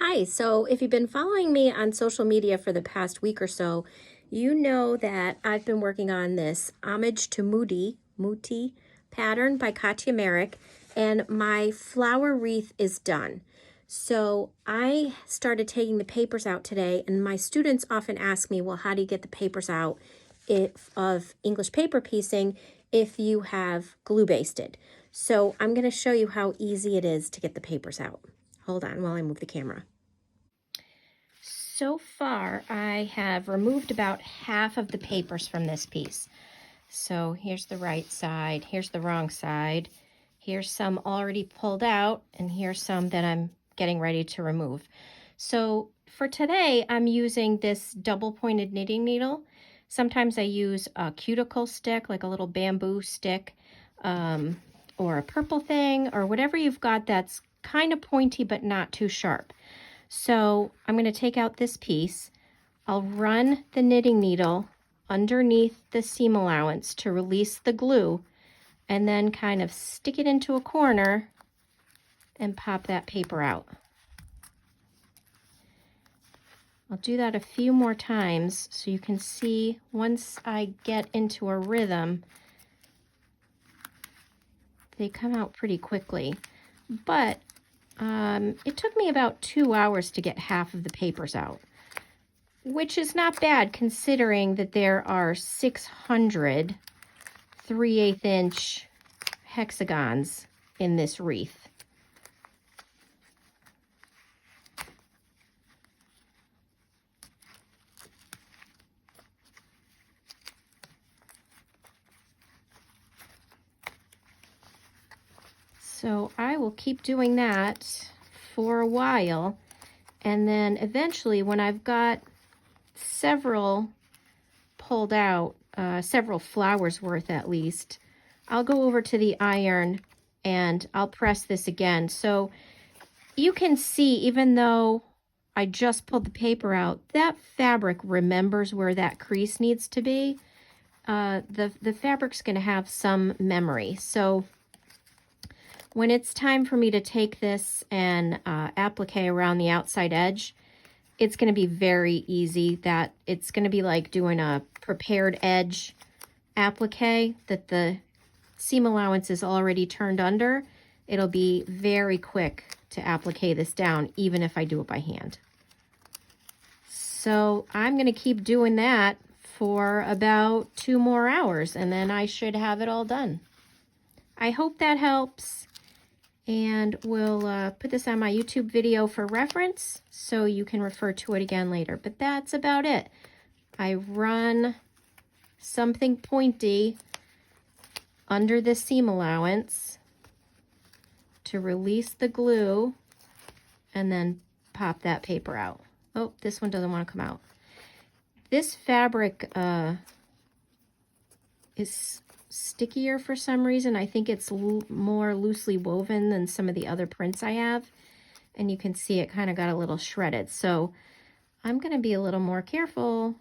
Hi, so if you've been following me on social media for the past week or so, you know that I've been working on this Homage to Muti pattern by Katya Merrick, and my flower wreath is done. So I started taking the papers out today, and my students often ask me, well, how do you get the papers out of English paper piecing if you have glue basted? So I'm going to show you how easy it is to get the papers out. Hold on while I move the camera. So far, I have removed about half of the papers from this piece. So here's the right side, here's the wrong side, here's some already pulled out, and here's some that I'm getting ready to remove. So for today, I'm using this double-pointed knitting needle. Sometimes I use a cuticle stick, like a little bamboo stick, or a purple thing, or whatever you've got that's kind of pointy but not too sharp. So I'm going to take out this piece. I'll run the knitting needle underneath the seam allowance to release the glue, and then kind of stick it into a corner and pop that paper out. I'll do that a few more times so you can see once I get into a rhythm, they come out pretty quickly. But it took me about 2 hours to get half of the papers out, which is not bad considering that there are 600 3/8 inch hexagons in this wreath. So I will keep doing that for a while, and then eventually when I've got several pulled out, several flowers worth at least, I'll go over to the iron and I'll press this again. So you can see, even though I just pulled the paper out, that fabric remembers where that crease needs to be. The fabric's going to have some memory. So when it's time for me to take this and applique around the outside edge, it's going to be very easy. That it's going to be like doing a prepared edge applique that the seam allowance is already turned under. It'll be very quick to applique this down, even if I do it by hand. So I'm going to keep doing that for about 2 more hours, and then I should have it all done. I hope that helps. And we'll put this on my YouTube video for reference so you can refer to it again later. But that's about it. I run something pointy under the seam allowance to release the glue and then pop that paper out. Oh, this one doesn't want to come out. This fabric is stickier for some reason. I think it's more loosely woven than some of the other prints I have, and you can see it kind of got a little shredded. So I'm going to be a little more careful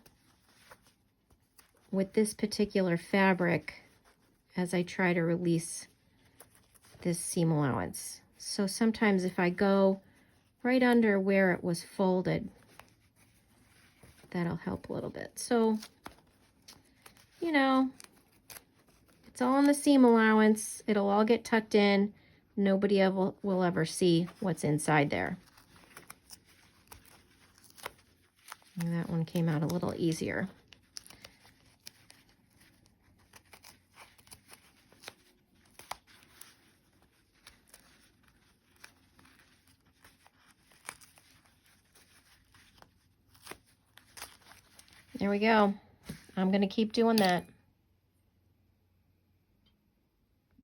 with this particular fabric as I try to release this seam allowance. So sometimes if I go right under where it was folded, that'll help a little bit. So, you know, it's all in the seam allowance. It'll all get tucked in. Nobody ever will ever see what's inside there. And that one came out a little easier. There we go. I'm going to keep doing that.